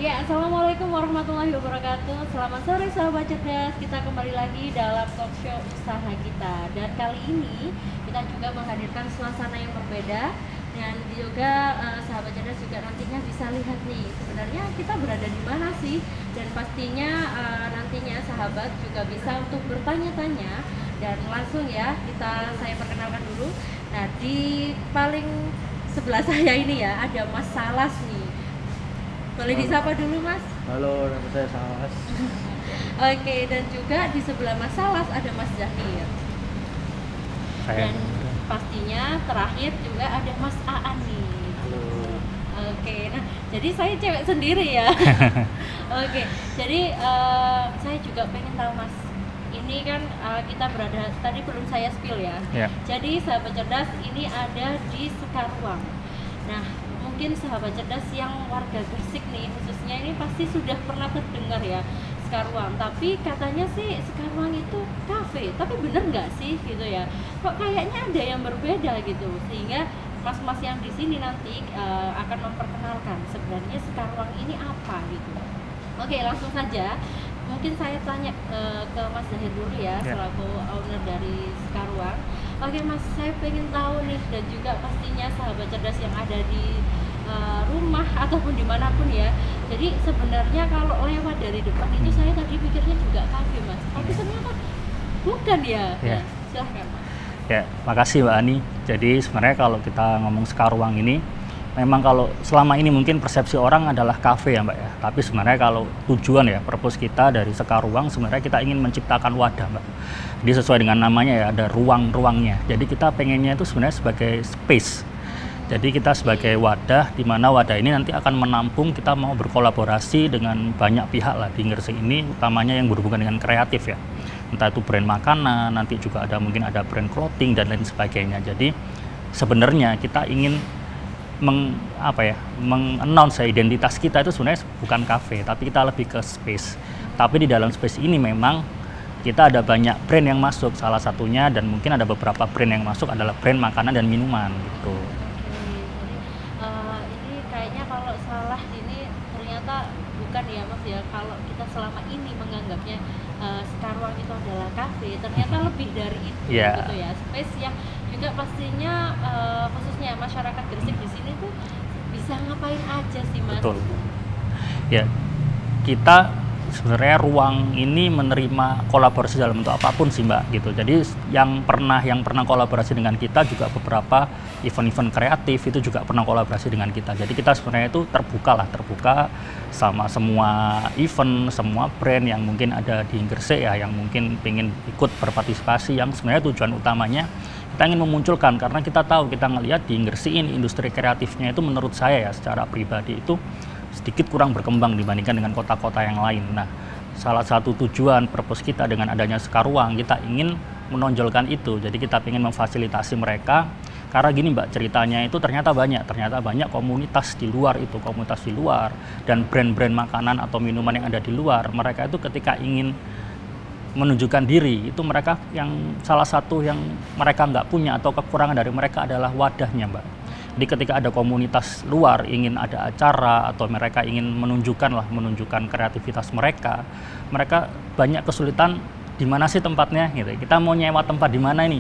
Ya, Assalamualaikum warahmatullahi wabarakatuh. Selamat sore sahabat cerdas. Kita kembali lagi dalam talk show usaha kita. Dan kali ini kita juga menghadirkan suasana yang berbeda. Dan juga sahabat cerdas juga nantinya bisa lihat nih, sebenarnya kita berada di mana sih. Dan pastinya nantinya sahabat juga bisa untuk bertanya-tanya. Dan langsung ya, saya perkenalkan dulu. Nah, di paling sebelah saya ini ya ada Mas Salas nih. Boleh disapa dulu, Mas? Halo, nama saya Salas. Oke, dan juga di sebelah Mas Salas ada Mas Zahir. Dan pastinya terakhir juga ada Mas Aan nih. Halo. Oke, nah jadi saya cewek sendiri ya. Oke, jadi saya juga pengen tahu, Mas. Ini kan kita berada, tadi belum saya spill ya. Jadi sahabat cerdas ini ada di Sekarwangi. Nah, mungkin sahabat cerdas yang warga Gresik nih khususnya ini pasti sudah pernah terdengar ya Sekarwangi, tapi katanya sih Sekarwangi itu kafe, tapi bener nggak sih gitu ya, kok kayaknya ada yang berbeda gitu, sehingga mas-mas yang di sini nanti akan memperkenalkan sebenarnya Sekarwangi ini apa gitu. Oke, langsung saja mungkin saya tanya ke Mas Zahir dulu ya, selaku owner dari Sekarwangi. Oke Mas, saya pengen tahu nih, dan juga pastinya sahabat cerdas yang ada di rumah ataupun dimanapun ya. Jadi sebenarnya kalau lewat dari depan itu saya tadi pikirnya juga kafe, Mas, tapi ternyata bukan ya. Nah, silahkan Mas. Ya, makasih Mbak Ani. Jadi sebenarnya kalau kita ngomong Sekarwangi ini, memang kalau selama ini mungkin persepsi orang adalah kafe ya Mbak ya. Tapi sebenarnya kalau tujuan ya, purpose kita dari Sekarwangi sebenarnya kita ingin menciptakan wadah Mbak. Jadi sesuai dengan namanya ya, ada ruang-ruangnya. Jadi kita pengennya itu sebenarnya sebagai space. Jadi kita sebagai wadah, di mana wadah ini nanti akan menampung, kita mau berkolaborasi dengan banyak pihak lah di Gresik ini, utamanya yang berhubungan dengan kreatif ya. Entah itu brand makanan, nanti juga ada mungkin ada brand clothing dan lain sebagainya. Jadi sebenarnya kita ingin mengannounce identitas kita itu sebenarnya bukan kafe, tapi kita lebih ke space. Tapi di dalam space ini memang kita ada banyak brand yang masuk, salah satunya dan mungkin ada beberapa brand yang masuk adalah brand makanan dan minuman gitu. Bukan ya Mas ya, kalau kita selama ini menganggapnya Sekarwangi itu adalah kafe, ternyata lebih dari itu gitu ya, space yang juga pastinya khususnya masyarakat Gresik di sini tuh bisa ngapain aja sih Mas. Betul. Ya, kita sebenarnya ruang ini menerima kolaborasi dalam bentuk apapun sih Mbak gitu. Jadi yang pernah kolaborasi dengan kita juga beberapa event-event kreatif itu juga pernah kolaborasi dengan kita. Jadi kita sebenarnya itu terbuka sama semua event, semua brand yang mungkin ada di Gresik ya, yang mungkin ingin ikut berpartisipasi, yang sebenarnya tujuan utamanya kita ingin memunculkan, karena kita tahu, kita ngelihat di Gresik ini industri kreatifnya itu menurut saya ya secara pribadi itu sedikit kurang berkembang dibandingkan dengan kota-kota yang lain. Nah, salah satu tujuan purpose kita dengan adanya Sekarwangi, kita ingin menonjolkan itu. Jadi kita ingin memfasilitasi mereka, karena gini Mbak, ceritanya itu ternyata banyak komunitas di luar itu, dan brand-brand makanan atau minuman yang ada di luar, mereka itu ketika ingin menunjukkan diri, itu mereka yang salah satu yang mereka nggak punya atau kekurangan dari mereka adalah wadahnya Mbak. Jadi ketika ada komunitas luar ingin ada acara atau mereka ingin menunjukkan kreativitas mereka banyak kesulitan di mana sih tempatnya gitu. Kita mau nyewa tempat di mana ini?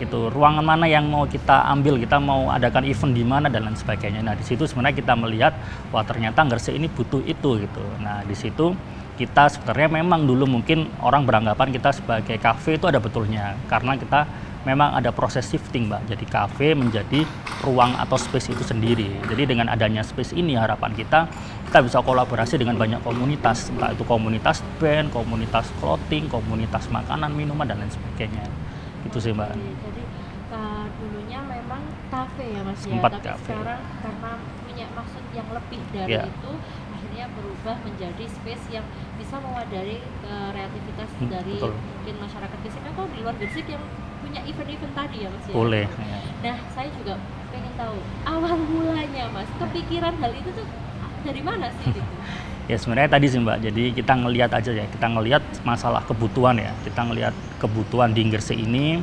Gitu, ruangan mana yang mau kita ambil, kita mau adakan event di mana dan lain sebagainya. Nah, di situ sebenarnya kita melihat wah ternyata Gresik ini butuh itu gitu. Nah, di situ kita sebenarnya memang dulu mungkin orang beranggapan kita sebagai kafe itu ada betulnya, karena kita memang ada proses shifting Mbak, jadi kafe menjadi ruang atau space itu sendiri. Jadi dengan adanya space ini harapan kita bisa kolaborasi dengan banyak komunitas, entah itu komunitas band, komunitas clothing, komunitas makanan, minuman dan lain sebagainya. Itu sih Mbak. Jadi dulunya memang kafe ya Mas ya, tapi kafe. Sekarang karena punya maksud yang lebih dari itu, akhirnya berubah menjadi space yang bisa mewadahi kreativitas dari mungkin masyarakat Gresik atau di luar Gresik yang punya event-event tadi ya Mas ya. Boleh. Nah, saya juga pengen tahu awal mulanya Mas, kepikiran hal itu tuh dari mana sih gitu? Ya sebenarnya tadi sih Mbak, jadi kita ngelihat aja ya, kita ngelihat masalah kebutuhan ya, kita ngelihat kebutuhan di Gresik ini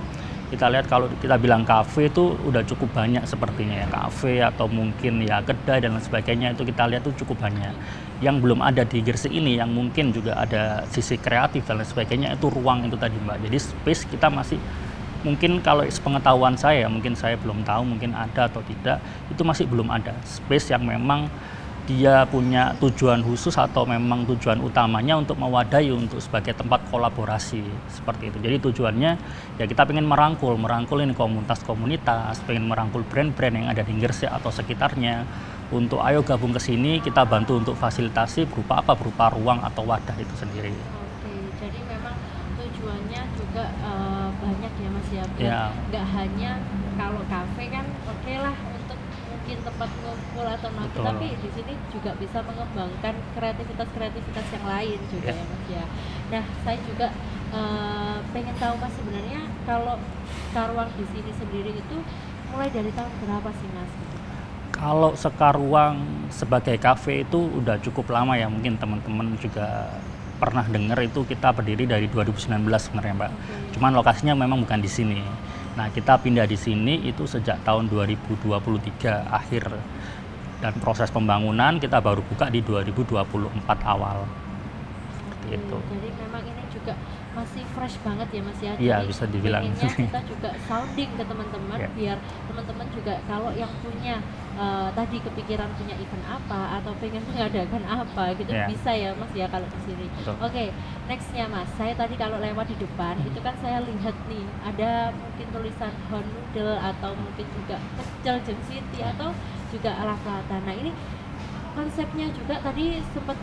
kita lihat kalau kita bilang kafe itu udah cukup banyak sepertinya ya, kafe atau mungkin ya kedai dan lain sebagainya, itu kita lihat itu cukup banyak. Yang belum ada di Gresik ini yang mungkin juga ada sisi kreatif dan lain sebagainya, itu ruang itu tadi Mbak. Jadi space kita masih mungkin, kalau sepengetahuan saya, mungkin saya belum tahu mungkin ada atau tidak, itu masih belum ada space yang memang dia punya tujuan khusus atau memang tujuan utamanya untuk mewadahi untuk sebagai tempat kolaborasi seperti itu. Jadi tujuannya ya kita pengen merangkul ini komunitas-komunitas, pengen merangkul brand-brand yang ada di Gresik atau sekitarnya untuk ayo gabung ke sini, kita bantu untuk fasilitasi berupa apa? Berupa ruang atau wadah itu sendiri. Oke, jadi memang tujuannya juga banyak ya Mas ya. Nggak hanya kalau kafe kan oke lah untuk mungkin tempat ngumpul atau nongkrong, tapi di sini juga bisa mengembangkan kreativitas yang lain juga ya Mas ya. Nah, saya juga pengen tahu Mas, sebenarnya kalau Sekarwangi di sini sendiri itu mulai dari tahun berapa sih Mas? Kalau Sekarwangi sebagai kafe itu udah cukup lama ya, mungkin teman-teman juga pernah dengar itu kita berdiri dari 2019 sebenarnya Mbak. Cuman lokasinya memang bukan di sini. Nah, kita pindah di sini itu sejak tahun 2023 akhir, dan proses pembangunan kita baru buka di 2024 awal. Seperti itu. Jadi memang ini juga masih fresh banget ya Mas ya. Iya, bisa dibilang. Kita juga sounding ke teman-teman biar teman-teman juga kalau yang punya tadi kepikiran punya event apa atau pengen mengadakan apa gitu bisa ya Mas ya kalau di sini. Oke, nextnya Mas, saya tadi kalau lewat di depan itu kan saya lihat nih ada mungkin tulisan Hon Noodle atau mungkin juga Pecel Jeng Siti atau juga La Plata. Nah, ini konsepnya juga tadi sempat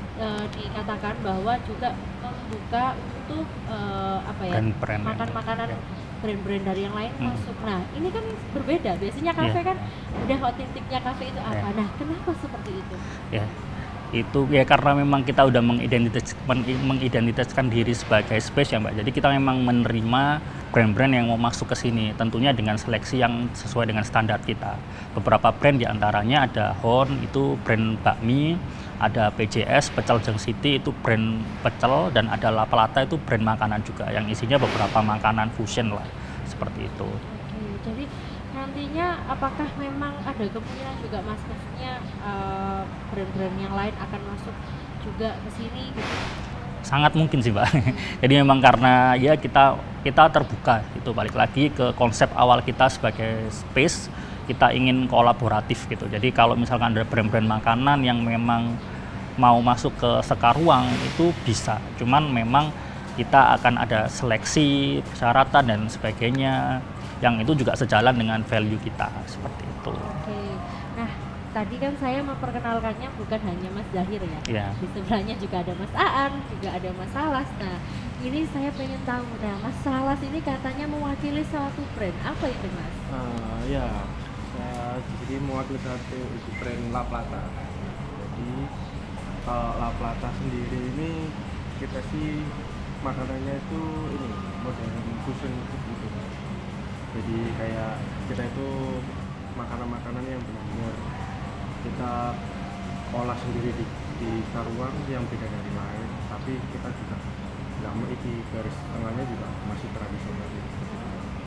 dikatakan bahwa juga membuka untuk makan makanan brand-brand dari yang lain masuk. Nah, ini kan berbeda. Biasanya kafe kan udah otentiknya kafe itu apa. Nah, kenapa seperti itu? Itu ya karena memang kita udah mengidentitaskan diri sebagai space ya Mbak. Jadi kita memang menerima brand-brand yang mau masuk ke sini, tentunya dengan seleksi yang sesuai dengan standar kita. Beberapa brand diantaranya ada Hon, itu brand bakmi, ada PJS, Pecel Jeng Siti, itu brand pecel, dan ada La Plata, itu brand makanan juga, yang isinya beberapa makanan fusion lah, seperti itu. Oke, jadi nantinya apakah memang ada kemungkinan juga maksudnya brand-brand yang lain akan masuk juga ke sini gitu? Sangat mungkin sih Mbak. Jadi memang karena ya kita terbuka, itu balik lagi ke konsep awal kita sebagai space, kita ingin kolaboratif gitu. Jadi kalau misalkan ada brand-brand makanan yang memang mau masuk ke Sekarwangi itu bisa, cuman memang kita akan ada seleksi, persyaratan dan sebagainya yang itu juga sejalan dengan value kita, seperti itu. Oke. Nah, tadi kan saya memperkenalkannya bukan hanya Mas Zahir ya. Di sebelahnya juga ada Mas Aan, juga ada Mas Salas. Nah, ini saya pengen tahu, nah Mas Salas ini katanya mewakili suatu brand, apa itu Mas? Jadi mewakili satu brand La Plata. Jadi kalau La Plata sendiri ini kita sih makanannya itu ini modern fusion gitu. Jadi kayak kita itu makanan-makanan yang benar-benar kita olah sendiri di Sekarwangi yang beda dari lain, tapi kita juga nggak di garis tengahnya juga masih tradisional gitu.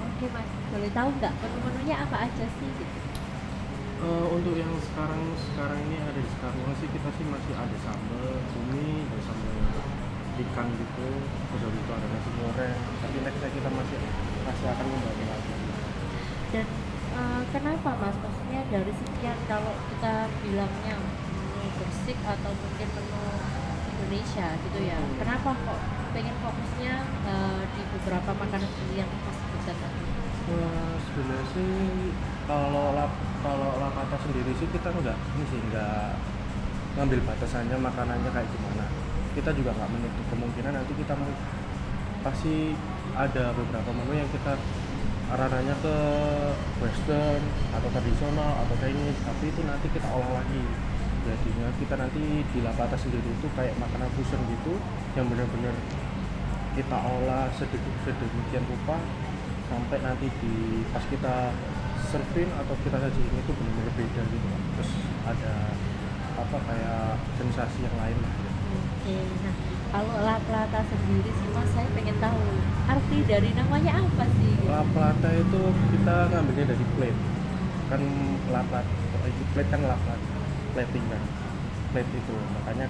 Oke Mas, boleh tahu nggak menu-menunya apa aja sih? Untuk yang sekarang ini ada di Sekarwangi sih, kita sih masih ada sambal cumi, ada sambal ikan gitu, terus itu ada nasi goreng. Tapi nextnya kita masih akan membangun lagi. Dan kenapa Mas? Maksudnya dari sekian, kalau kita bilangnya menu Gresik atau mungkin menu Indonesia gitu ya, kenapa kok pengen fokusnya di beberapa makanan yang Mas sebutkan tadi? Sebenarnya sih kalau La Plata sendiri sih kita nggak ngambil batasannya makanannya kayak gimana. Kita juga nggak menutup kemungkinan nanti kita pasti ada beberapa menu yang kita arahnya ke western atau tradisional atau Chinese, tapi itu nanti kita olah lagi. Jadinya kita nanti di La Plata sendiri itu kayak makanan fusion gitu yang benar-benar kita olah sedemikian rupa sampai nanti pas kita serving atau kita sajiin itu benar-benar beda gitu. Terus ada kayak sensasi yang lain lah. Oke, nah Kalau La Plata sendiri sih Mas, saya pengen tahu arti dari namanya apa sih? La Plata itu kita ngambilnya dari plate. Kan La Plata, itu plate kan La Plata, plating kan. Plate itu. Makanya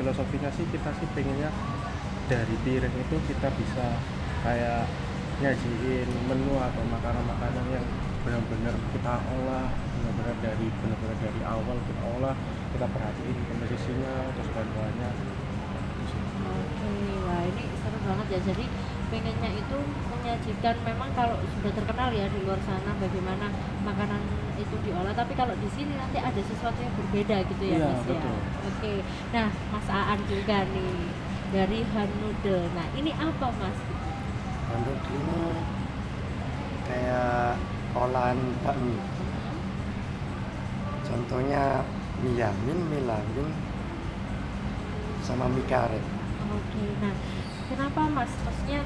filosofinya sih kita sih pengennya dari piring itu kita bisa kayak nyajiin menu atau makanan-makanan yang benar-benar kita olah, benar-benar dari awal kita olah, kita perhatiin komposisinya, terus bahan-bahannya. Oke, wah ini seru banget ya. Jadi pengennya itu menyajikan, memang kalau sudah terkenal ya di luar sana bagaimana makanan itu diolah, tapi kalau di sini nanti ada sesuatu yang berbeda gitu ya, Iya, Mas ya. betul. Oke, nah Mas Aan juga nih dari Han Noodle. Nah ini apa Mas? Handuk ini kayak olahan bakmi. Contohnya mie yamin, mie lamin, sama mie karet. Oke, nah kenapa Mas? Maksudnya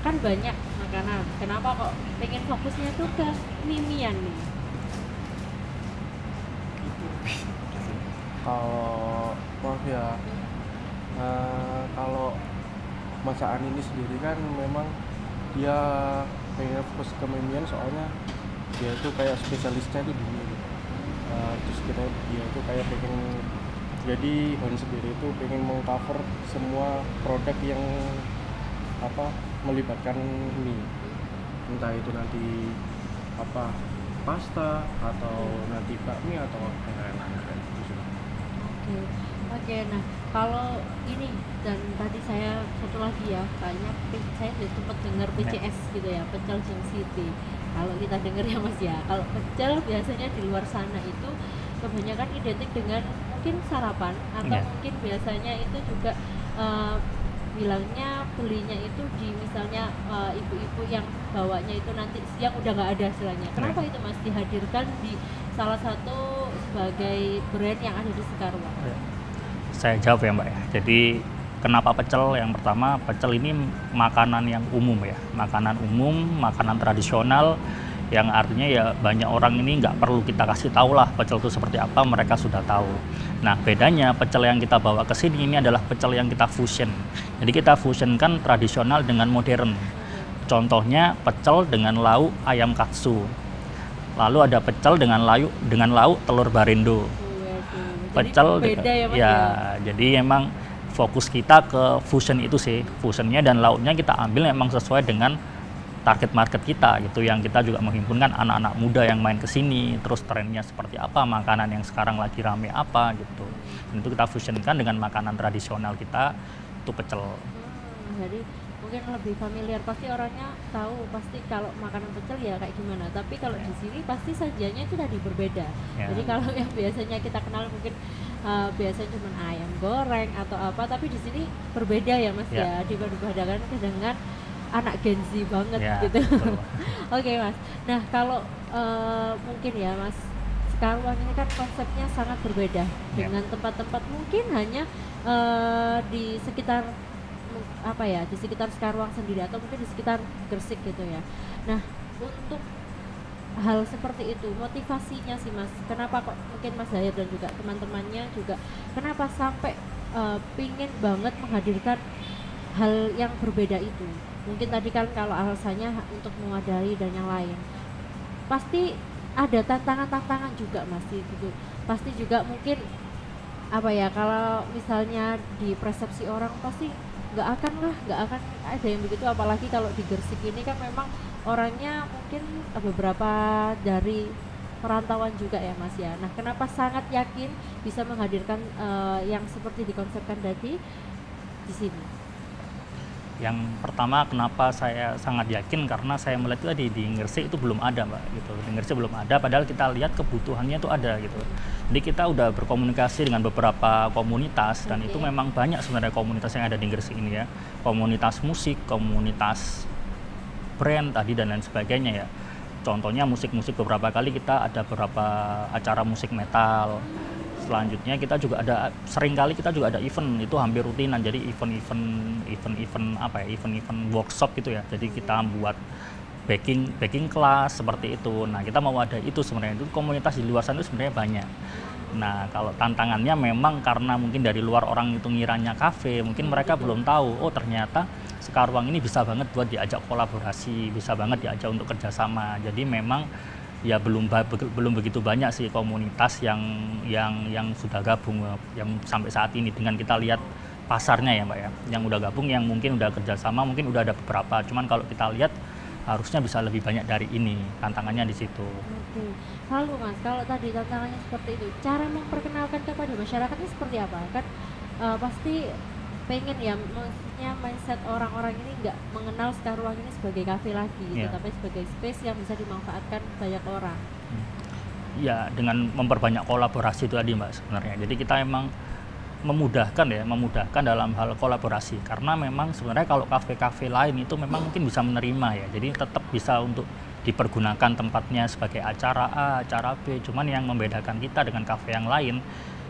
kan banyak makanan, kenapa kok pengen fokusnya tuh ke mie-mian nih? Kalau maaf ya, kalau masakan ini sendiri kan memang dia pengen fokus ke mie-mian, soalnya dia itu kayak spesialisnya itu di mie gitu. Terus dia itu kayak pengen, jadi Han sendiri itu pengen mengcover semua produk yang melibatkan mie, entah itu nanti pasta atau nanti bakmi atau yang lain-lain kayak gitu. Oke, oke. Nah kalau ini, dan tadi saya satu lagi ya, kayaknya saya sudah sempat dengar PCS gitu ya, pecel Jeng City. Kalau kita dengar ya Mas ya, kalau pecel biasanya di luar sana itu kebanyakan identik dengan mungkin sarapan, atau mungkin biasanya itu juga bilangnya belinya itu di misalnya ibu-ibu yang bawanya itu nanti siang udah nggak ada istilahnya. Kenapa itu Mas dihadirkan di salah satu sebagai brand yang ada di Sekarwan? Saya jawab ya Mbak ya. Jadi kenapa pecel? Yang pertama, pecel ini makanan yang umum ya, makanan umum, makanan tradisional, yang artinya ya banyak orang ini nggak perlu kita kasih tahu lah pecel itu seperti apa, mereka sudah tahu. Nah bedanya pecel yang kita bawa ke sini ini adalah pecel yang kita fusion. Jadi kita fusionkan tradisional dengan modern. Contohnya pecel dengan lauk ayam katsu. Lalu ada pecel dengan lauk telur barendo. Pecel beda ya Mas ya. Jadi emang fokus kita ke fusion itu sih, fusionnya dan lauknya kita ambil memang sesuai dengan target market kita gitu, yang kita juga menghimpunkan anak-anak muda yang main ke sini, terus trennya seperti apa, makanan yang sekarang lagi rame apa gitu. Dan itu kita fusionkan dengan makanan tradisional kita, itu pecel. Jadi mungkin lebih familiar, pasti orangnya tahu pasti kalau makanan pecel ya kayak gimana, tapi kalau di sini pasti sajiannya itu tadi berbeda. Jadi kalau yang biasanya kita kenal mungkin biasanya cuma ayam goreng atau apa, tapi di sini berbeda ya Mas ya, dibandingkan dengan anak Gen Z banget gitu. Oke Mas, nah kalau mungkin ya Mas, Sekarwan ini kan konsepnya sangat berbeda dengan tempat-tempat mungkin hanya di sekitar di sekitar Sekarwan sendiri atau mungkin di sekitar Gresik gitu ya. Nah untuk hal seperti itu motivasinya sih Mas, kenapa kok mungkin Mas Dayat dan juga teman-temannya juga kenapa sampai pingin banget menghadirkan hal yang berbeda itu? Mungkin tadi kan kalau alasannya untuk mewadahi dan yang lain, pasti ada tantangan-tantangan juga Mas gitu. Pasti juga mungkin kalau misalnya di persepsi orang pasti nggak akan ada yang begitu, apalagi kalau di Gresik ini kan memang orangnya mungkin beberapa dari perantauan juga ya Mas ya. Nah kenapa sangat yakin bisa menghadirkan yang seperti dikonsepkan tadi di sini? Yang pertama kenapa saya sangat yakin, karena saya melihat tadi di Gresik itu belum ada Mbak gitu. Di Gresik belum ada, padahal kita lihat kebutuhannya itu ada gitu. Jadi kita udah berkomunikasi dengan beberapa komunitas dan itu memang banyak sebenarnya komunitas yang ada di Gresik ini ya. Komunitas musik, komunitas brand tadi dan lain sebagainya ya. Contohnya musik-musik, beberapa kali kita ada beberapa acara musik metal. Selanjutnya kita juga ada, seringkali kita juga ada event, itu hampir rutinan, jadi event workshop gitu ya. Jadi kita buat baking kelas seperti itu. Nah kita mau ada itu sebenarnya, itu komunitas di luar sana itu sebenarnya banyak. Nah, kalau tantangannya memang karena mungkin dari luar orang itu ngiranya kafe, mungkin mereka belum tahu, oh ternyata Sekarwangi ini bisa banget buat diajak kolaborasi, bisa banget diajak untuk kerjasama. Jadi memang ya belum begitu banyak sih komunitas yang sudah gabung yang sampai saat ini, dengan kita lihat pasarnya ya Mbak ya, yang udah gabung, yang mungkin udah kerjasama, mungkin udah ada beberapa. Cuman kalau kita lihat harusnya bisa lebih banyak dari ini, tantangannya di situ. Oke. Lalu Mas, kalau tadi tantangannya seperti itu, cara memperkenalkan kepada masyarakatnya seperti apa? Kan pasti pengen ya, maksudnya mindset orang-orang ini nggak mengenal Sekarwangi ini sebagai kafe lagi gitu, tapi sebagai space yang bisa dimanfaatkan banyak orang. Ya, dengan memperbanyak kolaborasi itu tadi Mbak sebenarnya. Jadi kita emang memudahkan dalam hal kolaborasi, karena memang sebenarnya kalau kafe-kafe lain itu memang mungkin bisa menerima ya, jadi tetap bisa untuk dipergunakan tempatnya sebagai acara A, acara B. Cuman yang membedakan kita dengan kafe yang lain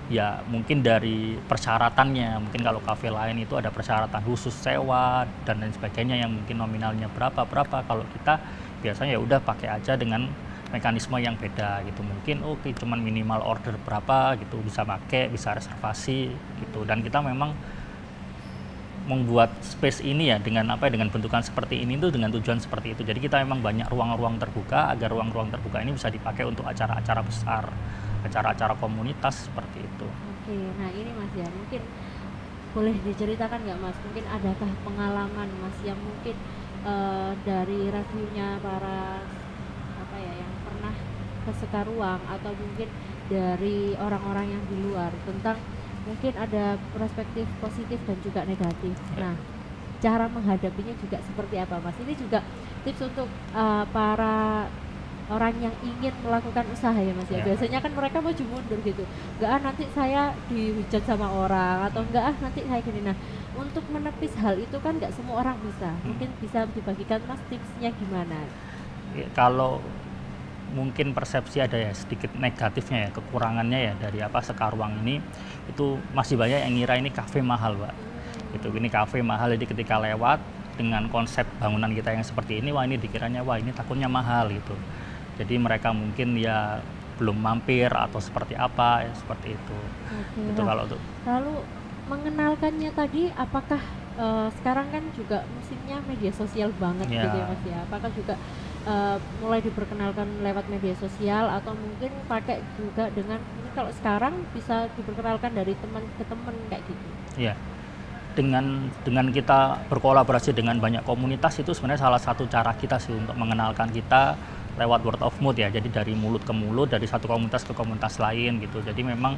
ya mungkin dari persyaratannya. Mungkin kalau kafe lain itu ada persyaratan khusus sewa dan lain sebagainya yang mungkin nominalnya berapa. Kalau kita biasanya ya udah pakai aja dengan mekanisme yang beda gitu. Mungkin oke, cuman minimal order berapa gitu, bisa pakai, bisa reservasi gitu. Dan kita memang membuat space ini ya dengan dengan bentukan seperti ini tuh dengan tujuan seperti itu. Jadi kita memang banyak ruang-ruang terbuka agar ruang-ruang terbuka ini bisa dipakai untuk acara-acara besar, acara-acara komunitas seperti itu. Oke, nah ini Mas ya, mungkin boleh diceritakan nggak Mas, mungkin adakah pengalaman Mas yang mungkin dari reviewnya para yang pernah ke Sekarwangi, atau mungkin dari orang-orang yang di luar, tentang mungkin ada perspektif positif dan juga negatif. Nah, cara menghadapinya juga seperti apa Mas? Ini juga tips untuk para orang yang ingin melakukan usaha ya Mas ya. Biasanya kan mereka maju mundur gitu, enggak nanti saya dihujat sama orang, atau enggak nanti saya gini. Nah, untuk menepis hal itu kan enggak semua orang bisa. Mungkin bisa dibagikan Mas tipsnya gimana? Ya, kalau mungkin persepsi ada ya sedikit negatifnya ya, kekurangannya ya dari Sekarwangi ini, itu masih banyak yang ngira ini kafe mahal Pak. Gitu, ini kafe mahal, jadi ketika lewat dengan konsep bangunan kita yang seperti ini, wah ini dikiranya wah ini takutnya mahal gitu. Jadi mereka mungkin ya belum mampir atau seperti apa ya, seperti itu. Oke, itu kalau untuk lalu mengenalkannya tadi, apakah sekarang kan juga musimnya media sosial banget gitu ya Mas ya, apakah juga mulai diperkenalkan lewat media sosial, atau mungkin pakai juga dengan ini, kalau sekarang bisa diperkenalkan dari teman ke teman kayak gitu? Iya, dengan kita berkolaborasi dengan banyak komunitas, itu sebenarnya salah satu cara kita sih untuk mengenalkan kita lewat word of mouth ya, jadi dari mulut ke mulut, dari satu komunitas ke komunitas lain gitu. Jadi memang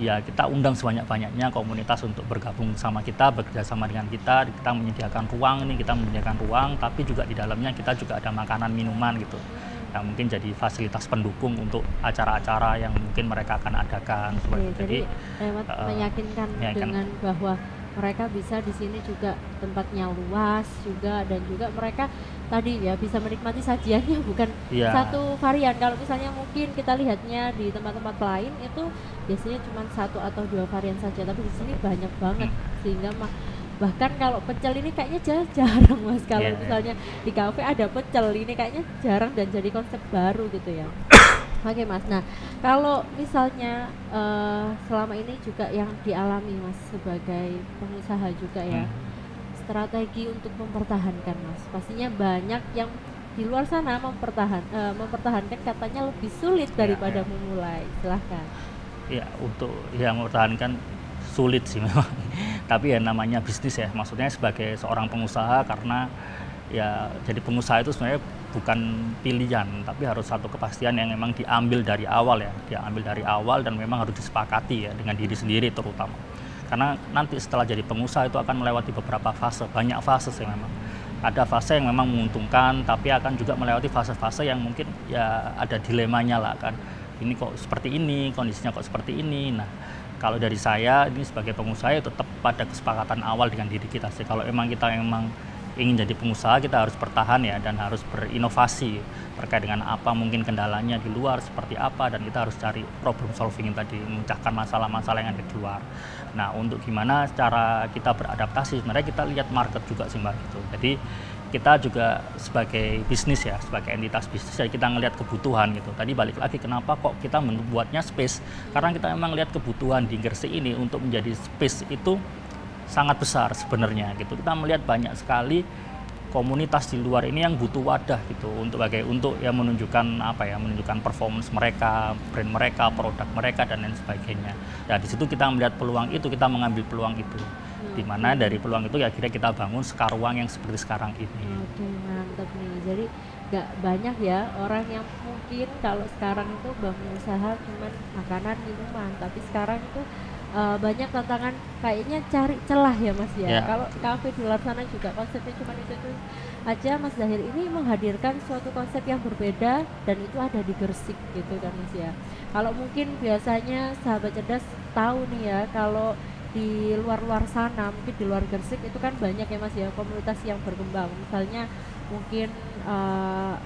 ya kita undang sebanyak-banyaknya komunitas untuk bergabung sama kita, bekerja sama dengan kita menyediakan ruang ini, kita menyediakan ruang, tapi juga di dalamnya kita juga ada makanan minuman gitu, yang mungkin jadi fasilitas pendukung untuk acara-acara yang mungkin mereka akan adakan. Jadi lewat meyakinkan dengan bahwa mereka bisa di sini juga tempatnya luas juga, dan juga mereka tadi ya bisa menikmati sajiannya bukan satu varian. Kalau misalnya mungkin kita lihatnya di tempat-tempat lain itu biasanya cuma satu atau dua varian saja, tapi di sini banyak banget, sehingga bahkan kalau pecel ini kayaknya jarang Mas. Kalau misalnya di kafe ada pecel, ini kayaknya jarang dan jadi konsep baru gitu ya. Oke Mas, nah kalau misalnya selama ini juga yang dialami Mas sebagai pengusaha juga ya, strategi untuk mempertahankan Mas, pastinya banyak yang di luar sana mempertahankan katanya lebih sulit daripada memulai. Silahkan. Ya, untuk yang mempertahankan sulit sih memang, tapi ya namanya bisnis ya, maksudnya sebagai seorang pengusaha, karena ya jadi pengusaha itu sebenarnya bukan pilihan, tapi harus satu kepastian yang memang diambil dari awal ya, dan memang harus disepakati ya dengan diri sendiri terutama. Karena nanti setelah jadi pengusaha itu akan melewati beberapa fase, banyak fase sih memang. Ada fase yang memang menguntungkan, tapi akan juga melewati fase-fase yang mungkin ya ada dilemanya lah kan. Ini kok seperti ini, kondisinya kok seperti ini. Nah, kalau dari saya ini sebagai pengusaha ya tetap pada kesepakatan awal dengan diri kita sih. Kalau kita ingin jadi pengusaha, kita harus bertahan ya, dan harus berinovasi terkait dengan apa mungkin kendalanya di luar seperti apa, dan kita harus cari problem solving tadi, memecahkan masalah-masalah yang ada di luar. Nah, untuk gimana cara kita beradaptasi, sebenarnya kita lihat market juga sih Mbak gitu. Jadi kita juga sebagai bisnis ya, sebagai entitas bisnis, jadi kita ngelihat kebutuhan gitu. Tadi balik lagi kenapa kok kita membuatnya space, karena kita memang lihat kebutuhan di Gresik ini untuk menjadi space itu sangat besar sebenarnya gitu. Kita melihat banyak sekali komunitas di luar ini yang butuh wadah gitu untuk ya menunjukkan menunjukkan performance mereka, brand mereka, produk mereka dan lain sebagainya. Nah di situ kita melihat peluang itu, kita mengambil peluang itu. Di mana dari peluang itu ya akhirnya kita bangun Sekarwank yang seperti sekarang ini. Oke, mantap nih. Jadi nggak banyak ya orang yang mungkin kalau sekarang itu bangun usaha cuman makanan, minuman, tapi sekarang itu banyak tantangan, kayaknya cari celah ya Mas ya. Kalau kafe di luar sana juga konsepnya cuma itu aja. Mas Zahir ini menghadirkan suatu konsep yang berbeda dan itu ada di Gresik gitu kan Mas ya. Kalau mungkin biasanya sahabat cerdas tahu nih ya, kalau di luar sana mungkin di luar Gresik itu kan banyak ya Mas ya komunitas yang berkembang, misalnya mungkin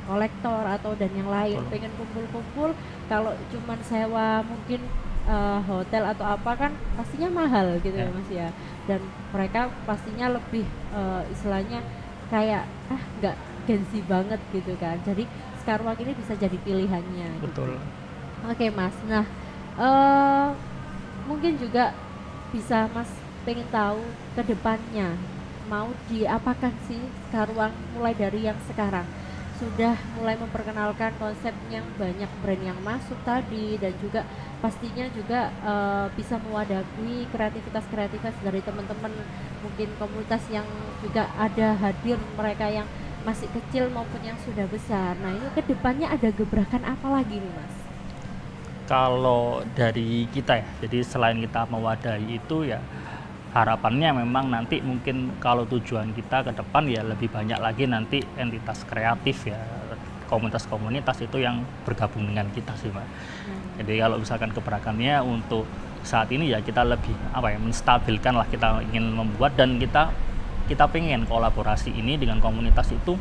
kolektor atau dan yang lain pengen kumpul-kumpul, kalau cuman sewa mungkin hotel atau apa kan pastinya mahal gitu ya Mas ya, dan mereka pastinya lebih istilahnya kayak nggak gengsi banget gitu kan, jadi Sekarwank ini bisa jadi pilihannya. Betul. Gitu. Oke Mas, nah mungkin juga bisa Mas pengen tahu ke depannya mau diapakan sih Sekarwank mulai dari yang sekarang sudah mulai memperkenalkan konsep yang banyak brand yang masuk tadi, dan juga pastinya juga bisa mewadahi kreativitas dari teman-teman mungkin komunitas yang juga ada hadir, mereka yang masih kecil maupun yang sudah besar. Nah ini kedepannya ada gebrakan apa lagi nih Mas? Kalau dari kita ya, jadi selain kita mewadahi itu ya harapannya memang nanti mungkin kalau tujuan kita ke depan ya lebih banyak lagi nanti entitas kreatif ya, komunitas-komunitas itu yang bergabung dengan kita sih Mbak. Jadi kalau misalkan gebrakannya untuk saat ini ya kita lebih menstabilkan lah, kita ingin membuat dan kita pengen kolaborasi ini dengan komunitas itu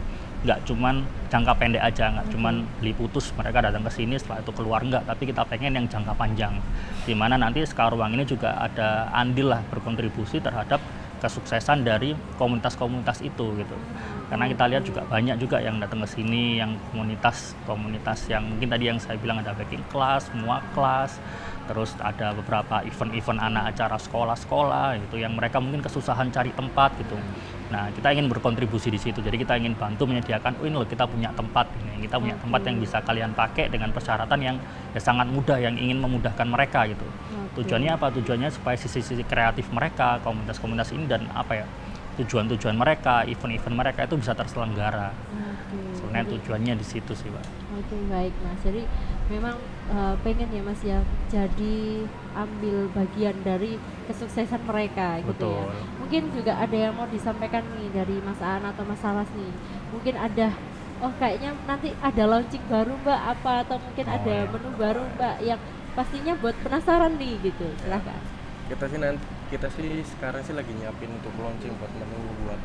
nggak cuman jangka pendek aja, nggak cuman beli putus mereka datang ke sini setelah itu keluar, nggak, tapi kita pengen yang jangka panjang, di mana nanti Sekarwank ini juga ada andil lah berkontribusi terhadap kesuksesan dari komunitas-komunitas itu gitu. Karena kita lihat juga banyak juga yang datang ke sini yang komunitas yang mungkin tadi yang saya bilang ada baking class, semua kelas, terus ada beberapa event-event anak acara sekolah-sekolah itu yang mereka mungkin kesusahan cari tempat gitu. Nah kita ingin berkontribusi di situ, jadi kita ingin bantu menyediakan, ini loh kita punya tempat ini, kita punya tempat yang bisa kalian pakai dengan persyaratan yang ya sangat mudah, yang ingin memudahkan mereka gitu. Tujuannya apa? Tujuannya supaya sisi-sisi kreatif mereka, komunitas-komunitas ini dan tujuan-tujuan mereka, event-event mereka itu bisa terselenggara. Sebenarnya tujuannya di situ sih Pak. Oke, baik Mas. Jadi memang pengen ya Mas ya jadi ambil bagian dari kesuksesan mereka. Betul. Gitu ya. Mungkin juga ada yang mau disampaikan nih dari Mas Aan atau Mas Salas nih. Mungkin ada kayaknya nanti ada launching baru Mbak apa, atau mungkin ada menu baru Mbak yang pastinya buat penasaran nih gitu. Silahkan. Kita sih sekarang sih lagi nyiapin untuk launching buat menu buat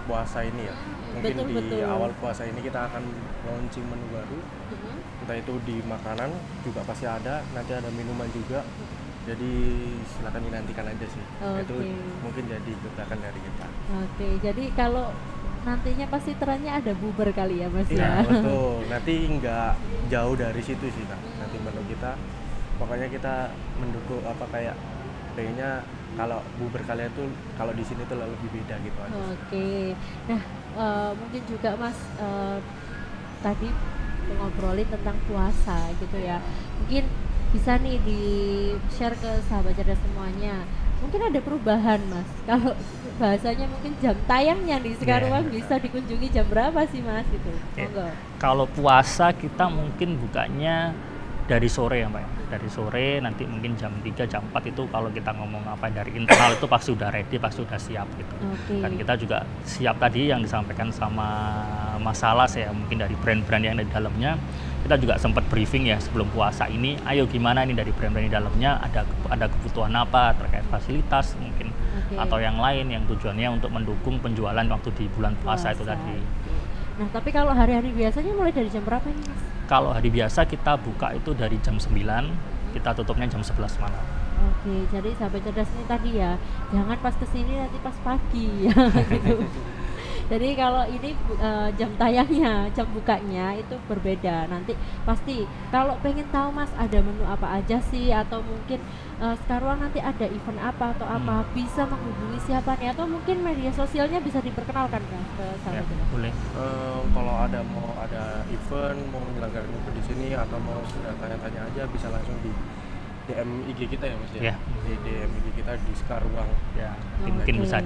puasa ini ya. Mungkin di awal puasa ini kita akan launching menu baru. Entah itu di makanan juga pasti ada, nanti ada minuman juga. Jadi silakan dinantikan aja sih. Itu mungkin jadi gebrakan dari kita. Oke, jadi kalau nantinya pasti trennya ada buber kali ya Mas ya. Iya, betul. Nanti nggak jauh dari situ sih Kak. Nanti menu kita pokoknya kita mendukung kayaknya kalau buber kalian tuh kalau di sini tuh lebih beda gitu aja. Oke. Nah, mungkin juga Mas tadi ngobrolin tentang puasa gitu ya. Mungkin bisa nih di-share ke sahabat cerdas semuanya. Mungkin ada perubahan Mas. Kalau bahasanya mungkin jam tayangnya di Sekarwank bisa dikunjungi jam berapa sih Mas gitu. Kalau puasa kita mungkin bukanya dari sore ya Mbak. Dari sore nanti mungkin jam 3, jam 4 itu kalau kita ngomong dari internal itu pasti udah ready, pasti udah siap gitu. Dan kita juga siap tadi yang disampaikan sama Mas Salas ya, mungkin dari brand-brand yang ada di dalamnya. Kita juga sempat briefing ya sebelum puasa ini, ayo gimana ini dari brand-brand di dalamnya, ada kebutuhan apa terkait fasilitas mungkin atau yang lain yang tujuannya untuk mendukung penjualan waktu di bulan puasa itu tadi. Nah, tapi kalau hari-hari biasanya mulai dari jam berapa nih Mas? Kalau hari biasa kita buka itu dari jam 9, kita tutupnya jam 11 malam. Oke, jadi sahabat cerdas ini tadi ya, jangan pas kesini nanti pas pagi ya gitu. Jadi kalau ini jam tayangnya, jam bukanya itu berbeda. Nanti pasti kalau pengen tahu Mas ada menu apa aja sih, atau mungkin sekarang nanti ada event apa atau apa, bisa menghubungi siapa nih, atau mungkin media sosialnya bisa diperkenalkan kan ke Ya, sahabat kita. boleh. Kalau mau ada event, mau menyelenggarakan event di sini atau mau sudah tanya-tanya aja, bisa langsung di DM IG kita ya Mas ya. Ya. Di DM IG kita di Sekarwank. Ya, mungkin Oke. bisa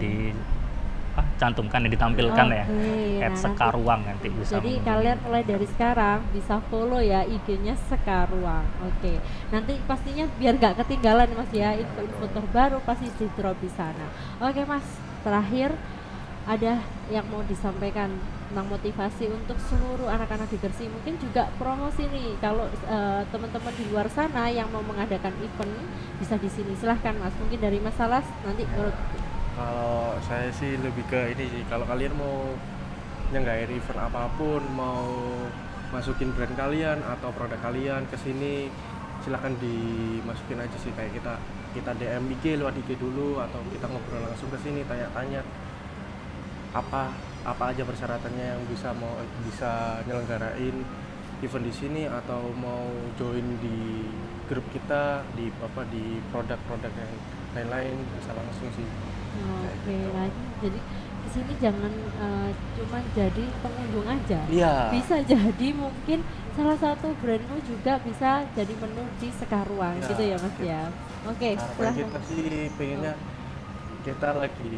cantumkan ya, ditampilkan ya. Oke, At nah, Sekarwank nanti bisa. Jadi menghubungi. kalian mulai dari sekarang bisa follow ya IG-nya Sekarwank. Oke. Nanti pastinya biar gak ketinggalan Mas ya, info-info terbaru pasti di drop di sana. Oke Mas, terakhir ada yang mau disampaikan tentang motivasi untuk seluruh anak-anak di Gresik, mungkin juga promosi nih kalau teman-teman di luar sana yang mau mengadakan event bisa di sini. Silahkan Mas, mungkin dari Mas Salas nanti menurut. Kalau saya sih lebih ke ini sih, kalau kalian mau nyenggain event apapun, mau masukin brand kalian atau produk kalian ke sini, silahkan dimasukin aja sih, kayak kita DM IG lewat IG dulu, atau kita ngobrol langsung ke sini, tanya-tanya apa aja persyaratannya yang bisa nyelenggarain event di sini, atau mau join di grup kita di produk-produk yang lain-lain, bisa langsung sih. Oke, nah jadi di sini jangan cuma jadi pengunjung aja. Iya. Bisa jadi mungkin salah satu brandmu juga bisa jadi menu di Sekarwank Ya, gitu ya Mas oke. ya. Oke, Harapan silahkan. kita sih pengennya kita lagi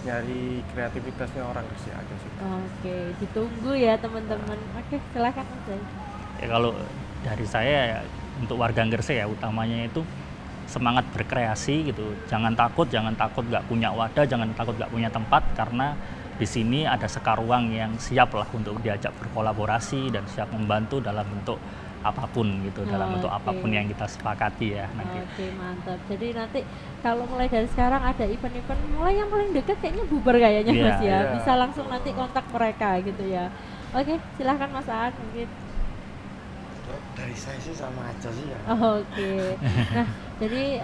nyari kreativitasnya orang Gresik aja sih. Oke, ditunggu ya teman-teman. Oke, silakan Mas Zai. Ya, kalau dari saya ya, untuk warga Gresik ya utamanya itu semangat berkreasi gitu. Jangan takut nggak punya wadah, jangan takut nggak punya tempat, karena di sini ada Sekarwank yang siap lah untuk diajak berkolaborasi dan siap membantu dalam bentuk apapun gitu, dalam bentuk Oke. apapun yang kita sepakati ya nanti. Oke, mantap. Jadi nanti kalau mulai dari sekarang ada event-event, mulai yang paling dekat kayaknya bubar kayaknya Iya, Mas ya. iya. Bisa langsung nanti kontak mereka gitu ya. Oke, silahkan Mas Aan mungkin. Dari saya sih sama aja sih ya. Oke. Nah, jadi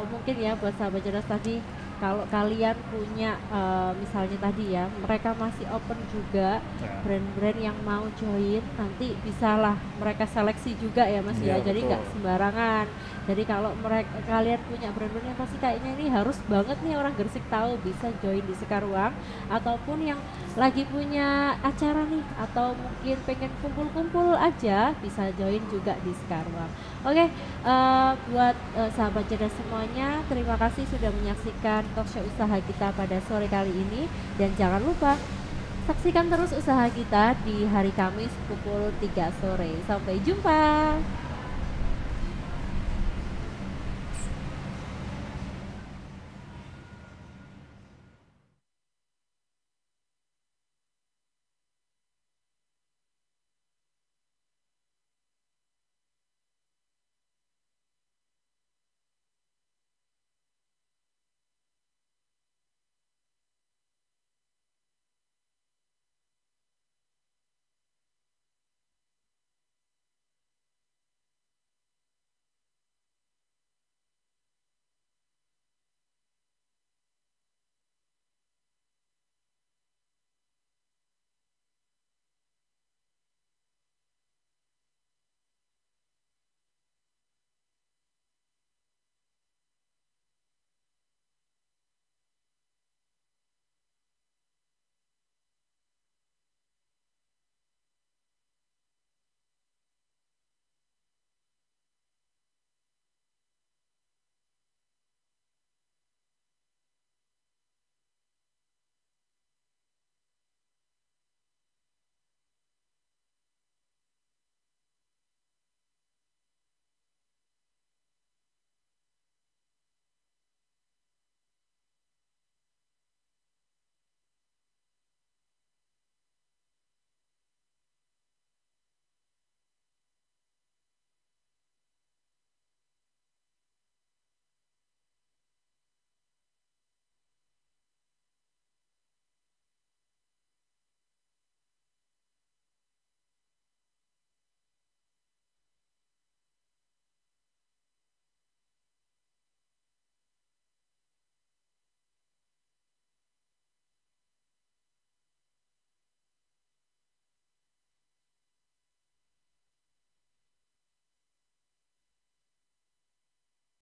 mungkin ya buat sahabat cerdas tadi, kalau kalian punya misalnya tadi ya, mereka masih open juga, Ya. brand-brand yang mau join, nanti bisalah mereka seleksi juga ya Mas ya. Iya, Jadi betul. nggak sembarangan. Jadi kalau kalian punya brand-brand yang pasti kayaknya ini harus banget nih orang Gresik tahu, bisa join di Sekarwank, ataupun yang lagi punya acara nih atau mungkin pengen kumpul-kumpul aja bisa join juga di Sekarwank. Oke, buat sahabat cerdas semuanya, terima kasih sudah menyaksikan talkshow usaha kita pada sore kali ini, dan jangan lupa saksikan terus usaha kita di hari Kamis pukul 3 sore. Sampai jumpa.